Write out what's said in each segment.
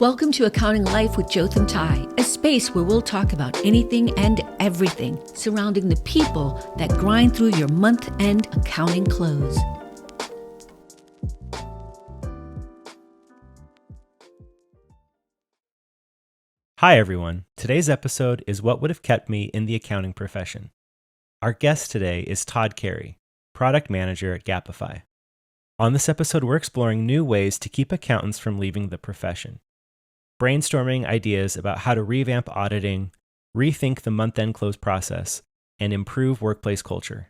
Welcome to Accounting Life with Jotham Tai, a space where we'll talk about anything and everything surrounding the people that grind through your month-end accounting close. Hi everyone. Today's episode is what would have kept me in the accounting profession. Our guest today is Todd Cary, product manager at Gappify. On this episode, we're exploring new ways to keep accountants from leaving the profession, brainstorming ideas about how to revamp auditing, rethink the month-end close process, and improve workplace culture.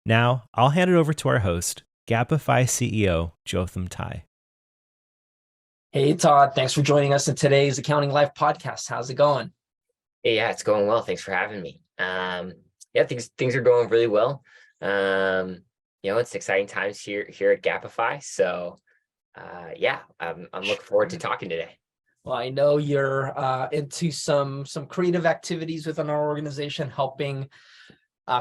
Now, I'll hand it over to our host, Gappify CEO, Jotham Tai. Hey, Todd, thanks for joining us in today's Accounting Life podcast. How's it going? Hey, yeah, it's going well. Thanks for having me. Things are going really well. It's exciting times here at Gappify. So, I'm looking forward to talking today. Well, I know you're into some creative activities within our organization, helping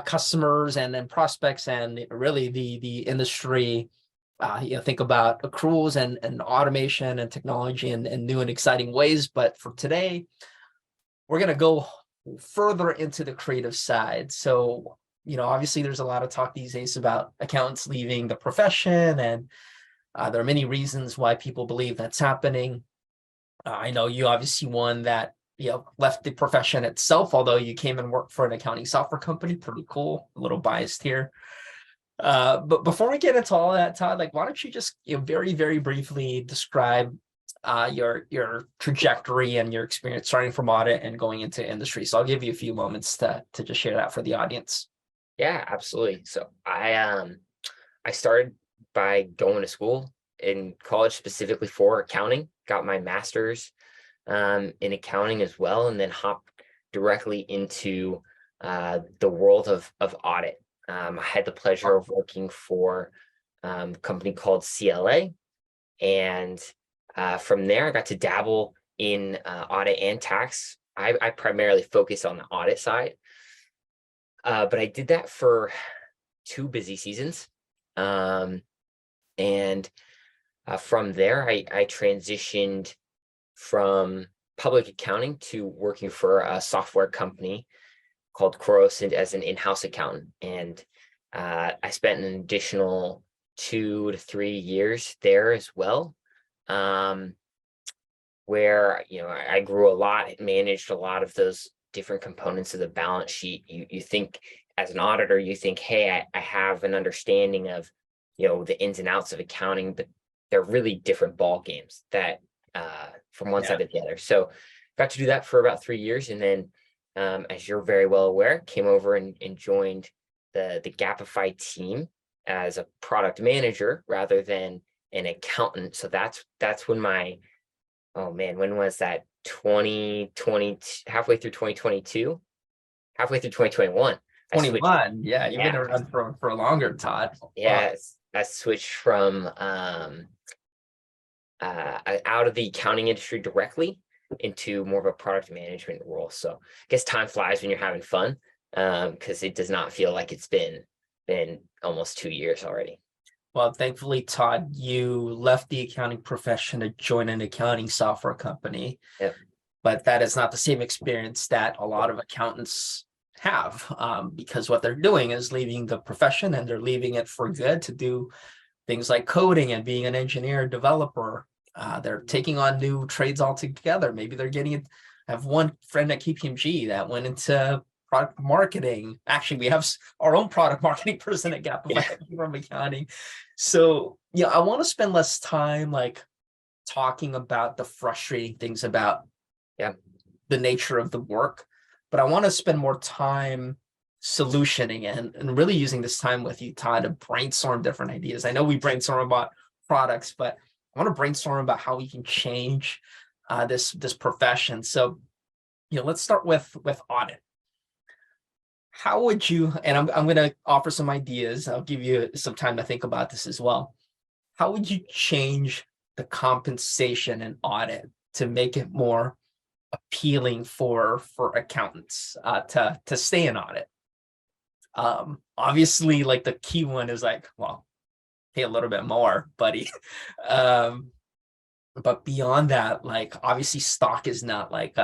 customers and then prospects and really the industry. Think about accruals and automation and technology and new and exciting ways. But for today, we're going to go further into the creative side. So, obviously there's a lot of talk these days about accountants leaving the profession, and there are many reasons why people believe that's happening. I know you obviously one that left the profession itself, although you came and worked for an accounting software company. Pretty cool. A little biased here. But before we get into all that, Todd, why don't you just very, very briefly describe your trajectory and your experience starting from audit and going into industry. So I'll give you a few moments to just share that for the audience. Yeah, absolutely. So I started by going to school in college specifically for accounting, got my master's in accounting as well, and then hopped directly into the world of audit. I had the pleasure of working for a company called CLA, and from there I got to dabble in audit and tax. I primarily focus on the audit side, but I did that for 2 busy seasons, and from there I transitioned from public accounting to working for a software company called Croros as an in-house accountant. And I spent an additional 2 to 3 years there as well, where I grew a lot, managed a lot of those different components of the balance sheet. You think as an auditor, you think, hey, I have an understanding of the ins and outs of accounting, but they're really different ball games that from one side to the other. So got to do that for about 3 years, and then as you're very well aware, came over and joined the Gappify team as a product manager rather than an accountant. So that's when when was that? 2020, halfway through 2022, halfway through 2021. 21, you've been around for longer, Todd. Yeah, I switched from out of the accounting industry directly into more of a product management role. So I guess time flies when you're having fun, because it does not feel like it's been almost 2 years already. Well, thankfully, Todd, you left the accounting profession to join an accounting software company. Yep. But that is not the same experience that a lot of accountants have, because what they're doing is leaving the profession, and they're leaving it for good to do things like coding and being an engineer, developer. They're taking on new trades altogether. Maybe they're getting it. I have one friend at KPMG that went into product marketing. Actually, we have our own product marketing person at Gappify from accounting. So, I want to spend less time talking about the frustrating things about the nature of the work, but I want to spend more time solutioning and really using this time with you, Todd, to brainstorm different ideas. I know we brainstorm about products, but I want to brainstorm about how we can change this profession. So, let's start with audit. How would you, and I'm going to offer some ideas. I'll give you some time to think about this as well. How would you change the compensation in audit to make it more appealing for accountants to stay in audit? Obviously, the key one is pay a little bit more, buddy. But beyond that, like obviously stock is not like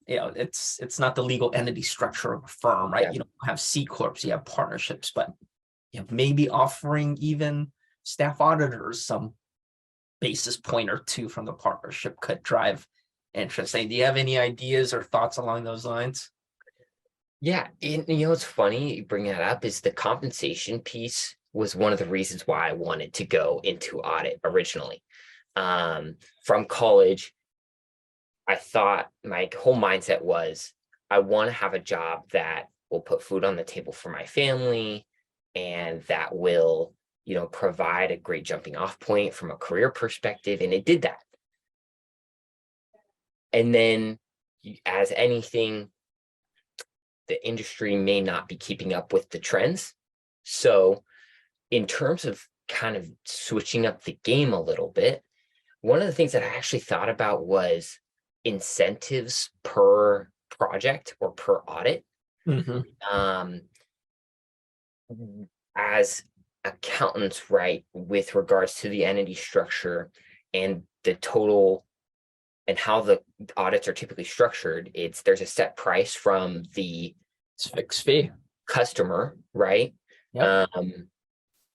it's not the legal entity structure of a firm, right? Yeah. You don't have C corps, you have partnerships, but maybe offering even staff auditors some basis point or two from the partnership could drive interest. Do you have any ideas or thoughts along those lines? Yeah, and what's funny you bring that up is the compensation piece was one of the reasons why I wanted to go into audit originally. From college, I thought my whole mindset was I want to have a job that will put food on the table for my family and that will, provide a great jumping off point from a career perspective. And it did that. And then, as anything, the industry may not be keeping up with the trends. So, in terms of kind of switching up the game a little bit, one of the things that I actually thought about was incentives per project or per audit. Um, as accountants, right, with regards to the entity structure and the total and how the audits are typically structured, there's a set price from the It's fixed fee. customer, right? Yep.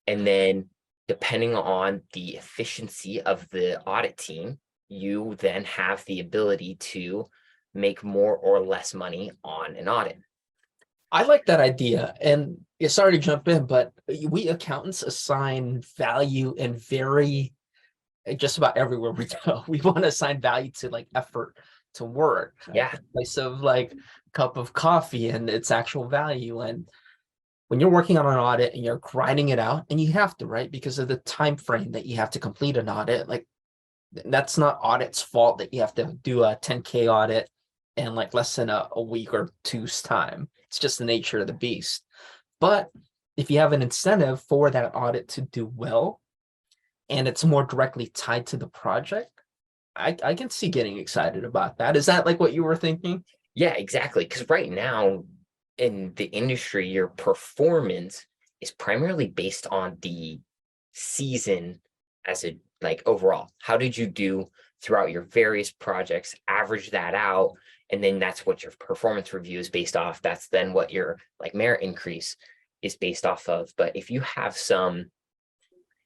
And then depending on the efficiency of the audit team, you then have the ability to make more or less money on an audit. I like that idea. And sorry to jump in, but we accountants assign value in just about everywhere we go. We want to assign value to like effort to work. Yeah. In place of like a cup of coffee and its actual value. And when you're working on an audit and you're grinding it out, and you have to, right? Because of the time frame that you have to complete an audit, like that's not audit's fault that you have to do a 10K audit in like less than a week or two's time. It's just the nature of the beast. But if you have an incentive for that audit to do well, and it's more directly tied to the project, I can see getting excited about that. Is that like what you were thinking? Yeah, exactly. Because right now in the industry, your performance is primarily based on the season as a like overall. How did you do throughout your various projects? Average that out, and then that's what your performance review is based off. That's then what your like merit increase is based off of. But if you have some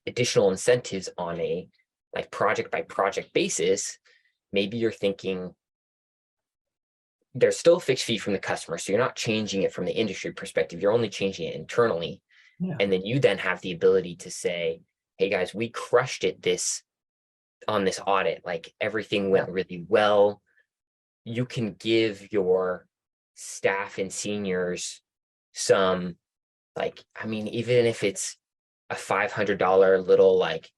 additional incentives on a like project by project basis, maybe you're thinking there's still a fixed fee from the customer. So you're not changing it from the industry perspective. You're only changing it internally. Yeah. And then you then have the ability to say, hey guys, we crushed it on this audit. Like everything went really well. You can give your staff and seniors some, like, I mean, even if it's a $500 little like,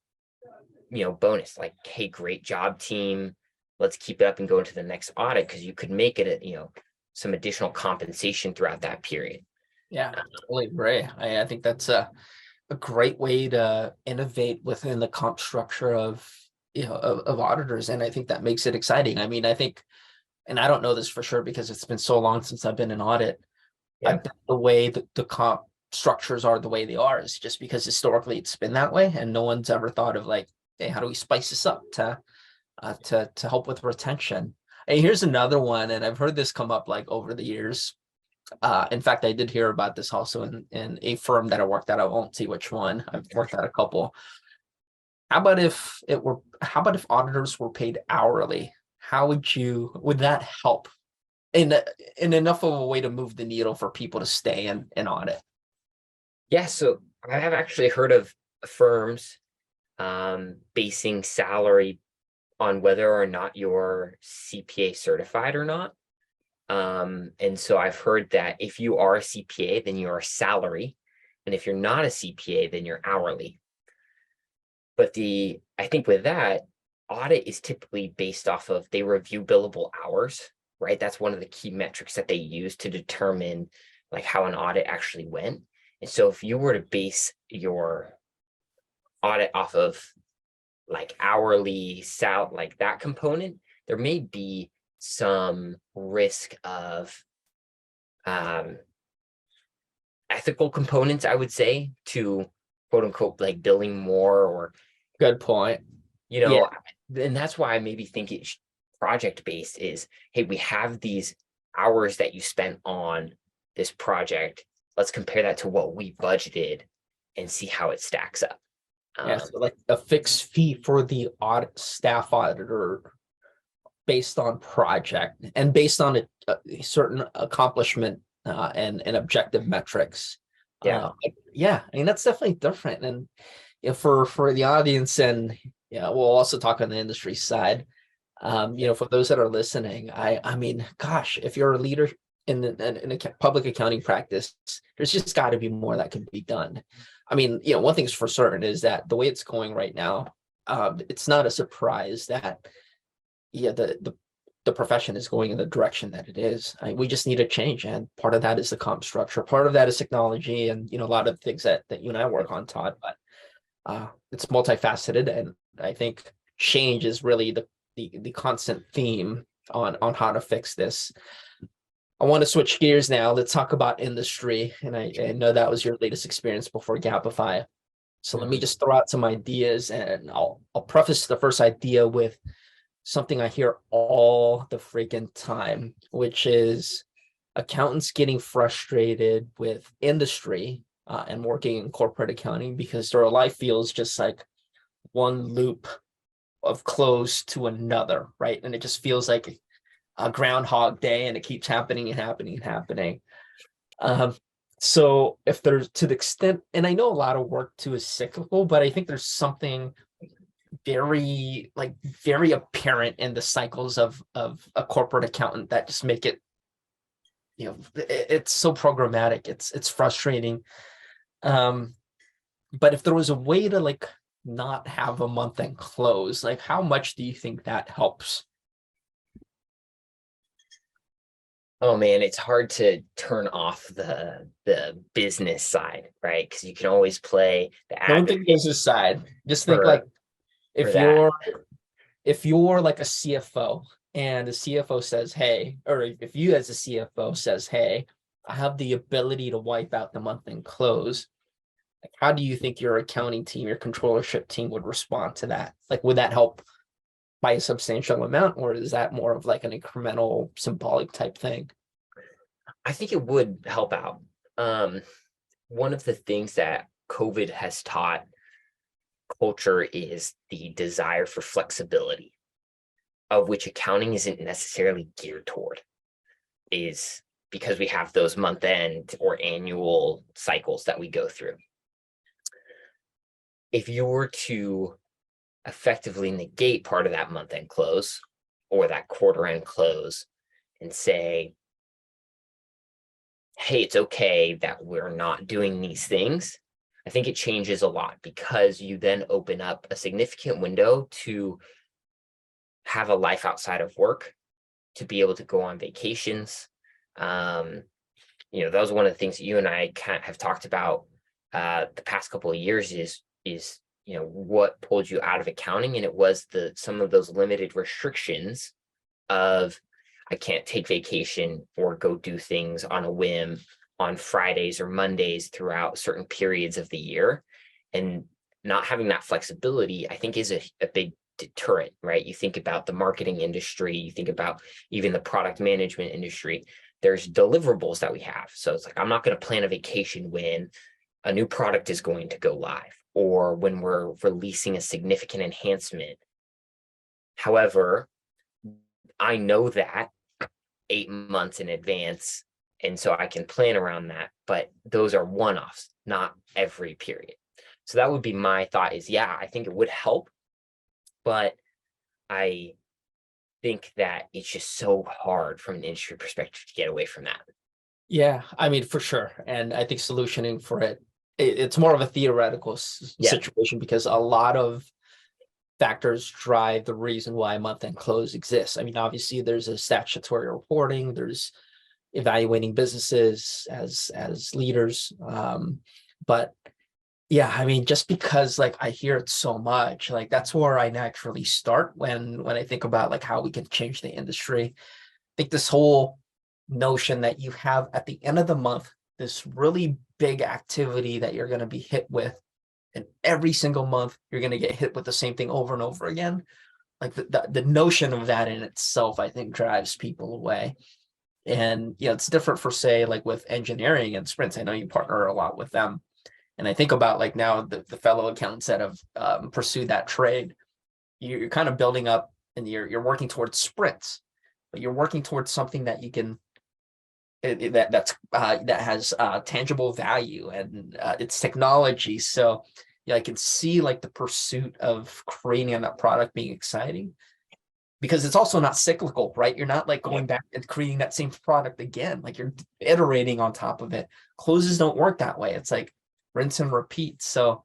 bonus, like, hey, great job team. Let's keep it up and go into the next audit, because you could make it, some additional compensation throughout that period. Yeah, totally agree. I think that's a great way to innovate within the comp structure of of auditors, and I think that makes it exciting. I mean, I think, and I don't know this for sure because it's been so long since I've been in audit. I Yeah. bet the way that the comp structures are the way they are is just because historically it's been that way, and no one's ever thought of like, hey, how do we spice this up to help with retention? And here's another one, and I've heard this come up like over the years. In fact, I did hear about this also in a firm that I worked at. I won't say which one. I've worked at a couple. How about if auditors were paid hourly? Would that help in enough of a way to move the needle for people to stay in audit? Yeah. So I have actually heard of firms basing salary on whether or not you're CPA certified or not. And so I've heard that if you are a CPA, then you're a salary. And if you're not a CPA, then you're hourly. But I think with that, audit is typically based off of, they review billable hours, right? That's one of the key metrics that they use to determine like how an audit actually went. And so if you were to base your audit off of like hourly like that component, there may be some risk of ethical components, I would say, to quote unquote like billing more, or Good point. You Yeah. know, and that's why I maybe think it's project based is, hey, we have these hours that you spent on this project. Let's compare that to what we budgeted and see how it stacks up. Yeah, so like a fixed fee for the staff auditor based on project and based on a certain accomplishment and objective metrics. Yeah. Yeah, I mean that's definitely different. And for the audience, and yeah, we'll also talk on the industry side. For those that are listening, I mean, gosh, if you're a leader in a public accounting practice, there's just got to be more that can be done. I mean, one thing's for certain is that the way it's going right now, it's not a surprise that the profession is going in the direction that it is. We just need a change, and part of that is the comp structure. Part of that is technology, and a lot of things that you and I work on, Todd. But it's multifaceted, and I think change is really the constant theme on how to fix this. I want to switch gears now. Let's talk about industry, and I know that was your latest experience before Gappify. So let me just throw out some ideas, and I'll preface the first idea with something I hear all the freaking time, which is accountants getting frustrated with industry and working in corporate accounting because their life feels just like one loop of close to another, right? And it just feels like a Groundhog Day, and it keeps happening and happening and happening. So if there's, to the extent, and I know a lot of work too is cyclical, but I think there's something very apparent in the cycles of a corporate accountant that just make it, it's so programmatic. It's frustrating. But if there was a way to not have a month end close, how much do you think that helps? Oh man, it's hard to turn off the business side, right? Because you can always play the Don't think business side. Just think if you're like a CFO and the CFO says, hey, or if you as a CFO says, hey, I have the ability to wipe out the month end close, how do you think your accounting team, your controllership team would respond to that? Would that help by a substantial amount, or is that more of an incremental symbolic type thing? I think it would help out. One of the things that COVID has taught culture is the desire for flexibility, of which accounting isn't necessarily geared toward, is because we have those month end or annual cycles that we go through. If you were to effectively negate part of that month end close or that quarter end close and say, hey, it's okay that we're not doing these things, I think it changes a lot, because you then open up a significant window to have a life outside of work, to be able to go on vacations. That was one of the things that you and I have talked about the past couple of years is what pulled you out of accounting, and it was some of those limited restrictions of, I can't take vacation or go do things on a whim on Fridays or Mondays throughout certain periods of the year. And not having that flexibility, I think, is a big deterrent, right? You think about the marketing industry, you think about even the product management industry, there's deliverables that we have. So it's I'm not going to plan a vacation when a new product is going to go live or when we're releasing a significant enhancement. However, I know that 8 months in advance, and so I can plan around that, but those are one-offs, not every period. So that would be my thought is, yeah, I think it would help, but I think that it's just so hard from an industry perspective to get away from that. Yeah, I mean, for sure. And I think solutioning for it's more of a theoretical situation, because a lot of factors drive the reason why month-end close exists. I mean, obviously there's a statutory reporting, there's evaluating businesses as leaders. But yeah, I mean, just because I hear it so much, that's where I naturally start when I think about how we can change the industry. I think this whole notion that you have at the end of the month, this really big activity that you're going to be hit with, and every single month you're going to get hit with the same thing over and over again. Like the notion of that in itself, I think, drives people away. And it's different for, say, like with engineering and sprints. I know you partner a lot with them. And I think about like now the fellow accountants that have pursued that trade, you're kind of building up and you're working towards sprints, but you're working towards something that you can that has tangible value, and it's technology. So I can see like the pursuit of creating that product being exciting, because it's also not cyclical, right? You're not like going back and creating that same product again. Like you're iterating on top of it. Closes don't work that way. It's like rinse and repeat. So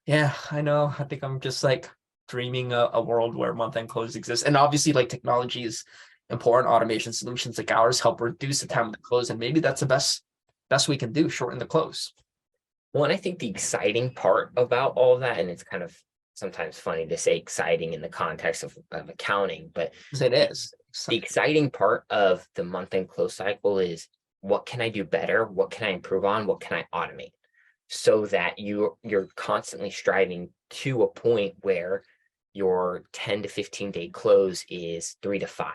yeah, I know. I think I'm just like dreaming a world where month-end close exists. And obviously like technology is important. Automation solutions like ours help reduce the time of the close. And maybe that's the best we can do, shorten the close. Well, and I think the exciting part about all of that, and it's kind of sometimes funny to say exciting in the context of accounting, but it is. The exciting part of the month-end close cycle is, what can I do better? What can I improve on? What can I automate? So that you're constantly striving to a point where your 10 to 15 day close is 3 to 5,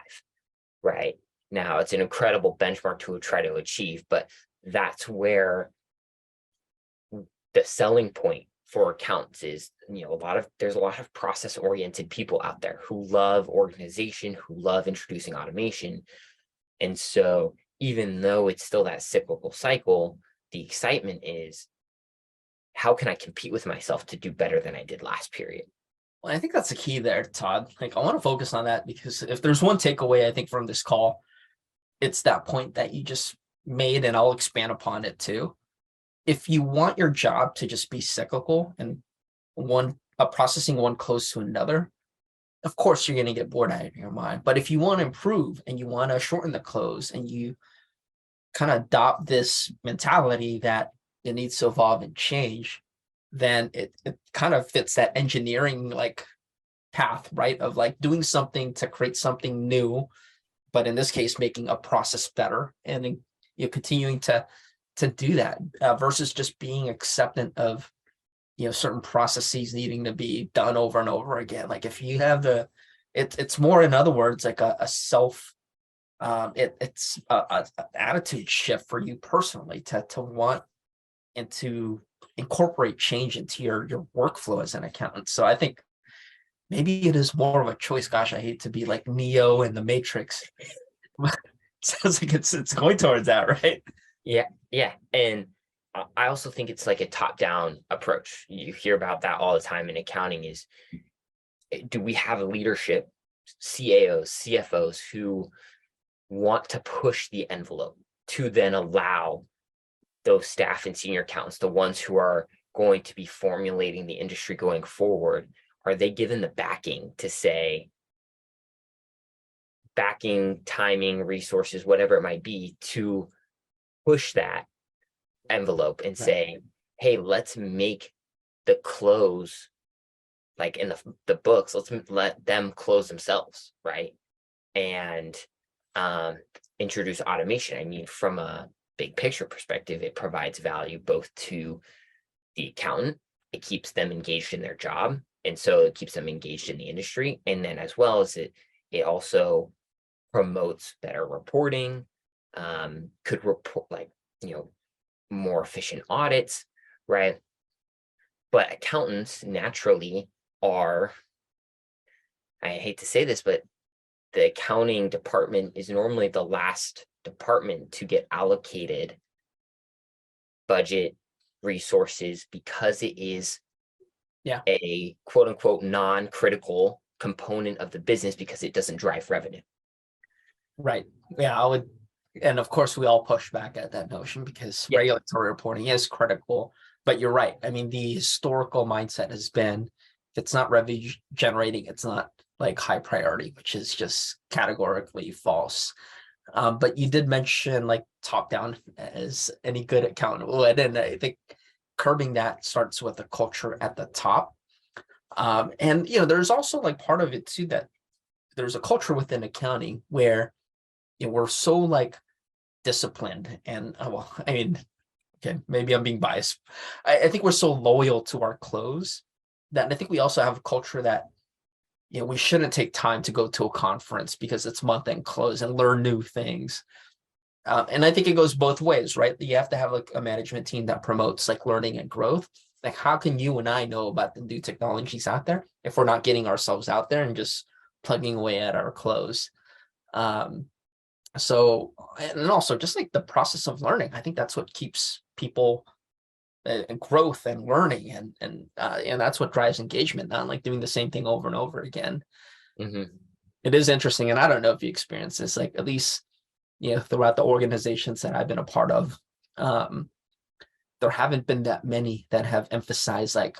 right? Now it's an incredible benchmark to try to achieve, but that's where the selling point for accountants is, there's a lot of process oriented people out there who love organization, who love introducing automation. And so even though it's still that cyclical cycle, the excitement is, how can I compete with myself to do better than I did last period? Well, I think that's the key there, Todd. Like, I want to focus on that, because if there's one takeaway, I think, from this call, it's that point that you just made, and I'll expand upon it too. If you want your job to just be cyclical and processing one close to another, of course you're going to get bored out of your mind. But if you want to improve and you want to shorten the close, and you kind of adopt this mentality that it needs to evolve and change, then it kind of fits that engineering like path, right? Of like doing something to create something new, but in this case, making a process better, and then you're continuing to do that versus just being acceptant of certain processes needing to be done over and over again. Like if you have it's more, in other words, like a self it's a attitude shift for you personally to want and to incorporate change into your workflow as an accountant. So I think maybe it is more of a choice. Gosh, I hate to be like Neo in the Matrix. Sounds like it's going towards that, right? Yeah. And I also think it's like a top-down approach. You hear about that all the time in accounting. Is, do we have a leadership, CAOs, CFOs, who want to push the envelope to then allow those staff and senior accountants, the ones who are going to be formulating the industry going forward, are they given the backing to say, backing, timing, resources, whatever it might be, to push that envelope and say, hey, let's make the close, like in the books, let's let them close themselves, right? And introduce automation. I mean, from a big picture perspective, it provides value both to the accountant, it keeps them engaged in their job, and so it keeps them engaged in the industry. And then as well as it also promotes better reporting, could report like, more efficient audits, right? But accountants naturally are, I hate to say this, but the accounting department is normally the last department to get allocated budget resources, because it is a quote unquote non-critical component of the business, because it doesn't drive revenue. Right. Yeah, I would. And of course, we all push back at that notion, because regulatory reporting is critical. But you're right. I mean, the historical mindset has been, if it's not revenue generating, it's not like high priority, which is just categorically false. But you did mention like top down, as any good accountant would. And I think curbing that starts with the culture at the top. And, there's also like part of it too, that there's a culture within accounting where we're so like disciplined, and Okay, maybe I'm being biased. I think we're so loyal to our close that I think we also have a culture that, we shouldn't take time to go to a conference because it's month-end close and learn new things. And I think it goes both ways, right? You have to have like a management team that promotes like learning and growth. Like, how can you and I know about the new technologies out there if we're not getting ourselves out there and just plugging away at our close? So, and also just like the process of learning, I think that's what keeps people and growth and learning, and that's what drives engagement, not like doing the same thing over and over again. Mm-hmm. It is interesting, and I don't know if you experience this, like at least throughout the organizations that I've been a part of, there haven't been that many that have emphasized like,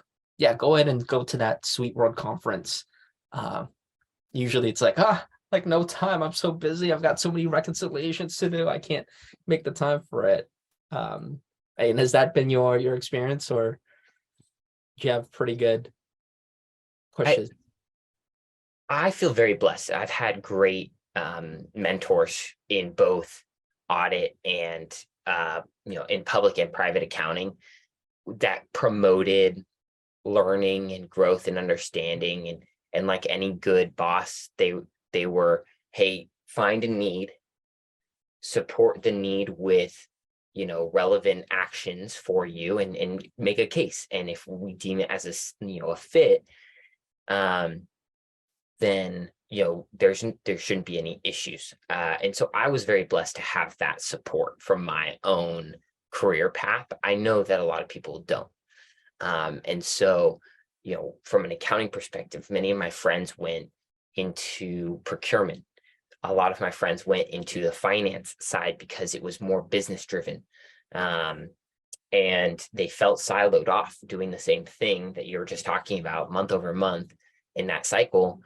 go ahead and go to that Sweet World conference. Usually it's like no time, I'm so busy, I've got so many reconciliations to do, I can't make the time for it. And has that been your experience, or do you have pretty good pushes? I feel very blessed. I've had great mentors in both audit and in public and private accounting that promoted learning and growth and understanding, and like any good boss, they were, hey, find a need, support the need with relevant actions for you, and make a case. And if we deem it as a fit, then there shouldn't be any issues. And so I was very blessed to have that support from my own career path. I know that a lot of people don't. And so, from an accounting perspective, many of my friends went into procurement. A lot of my friends went into the finance side because it was more business driven. And they felt siloed off doing the same thing that you were just talking about month over month in that cycle,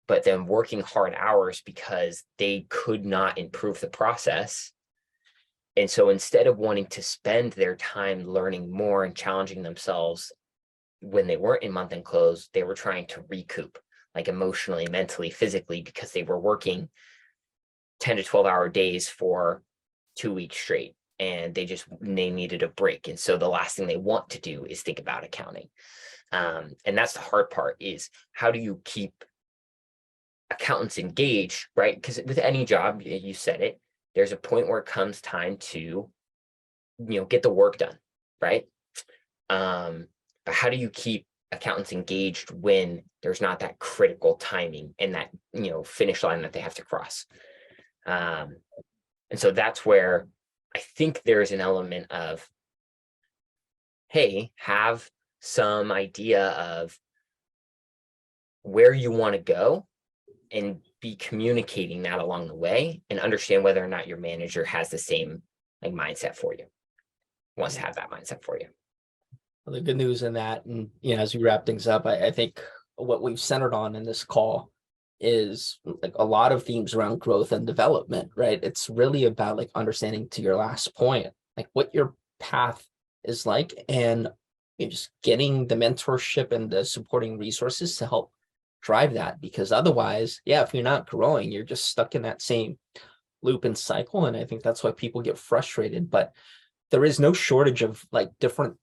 but then working hard hours because they could not improve the process. And so instead of wanting to spend their time learning more and challenging themselves when they weren't in month end close, they were trying to recoup, like emotionally, mentally, physically, because they were working 10 to 12 hour days for 2 weeks straight, and they needed a break. And so the last thing they want to do is think about accounting. And that's the hard part, is how do you keep accountants engaged, right? Because with any job, you said it, there's a point where it comes time to, get the work done, right? But how do you keep accountants engaged when there's not that critical timing and that, finish line that they have to cross? And so that's where I think there's an element of, hey, have some idea of where you want to go and be communicating that along the way, and understand whether or not your manager has the same mindset for you, wants to have that mindset for you. Well, the good news in that, and as we wrap things up, I think what we've centered on in this call is like a lot of themes around growth and development, right? It's really about like understanding, to your last point, like what your path is like, and just getting the mentorship and the supporting resources to help drive that. Because otherwise, if you're not growing, you're just stuck in that same loop and cycle. And I think that's why people get frustrated. But there is no shortage of like different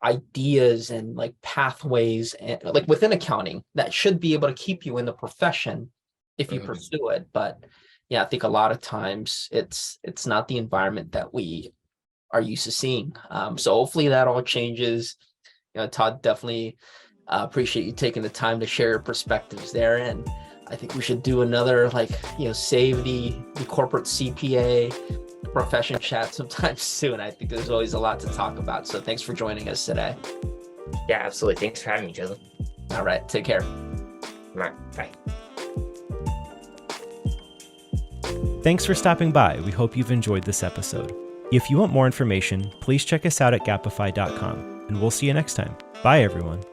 ideas and like pathways and like within accounting that should be able to keep you in the profession if you pursue it. But I think a lot of times it's not the environment that we are used to seeing. So hopefully that all changes. Todd, definitely appreciate you taking the time to share your perspectives there. And I think we should do another save the corporate CPA profession chat sometime soon. I think there's always a lot to talk about. So thanks for joining us today. Yeah, absolutely. Thanks for having me, Joseph. All right. Take care. All right. Bye. Thanks for stopping by. We hope you've enjoyed this episode. If you want more information, please check us out at Gappify.com, and we'll see you next time. Bye, everyone.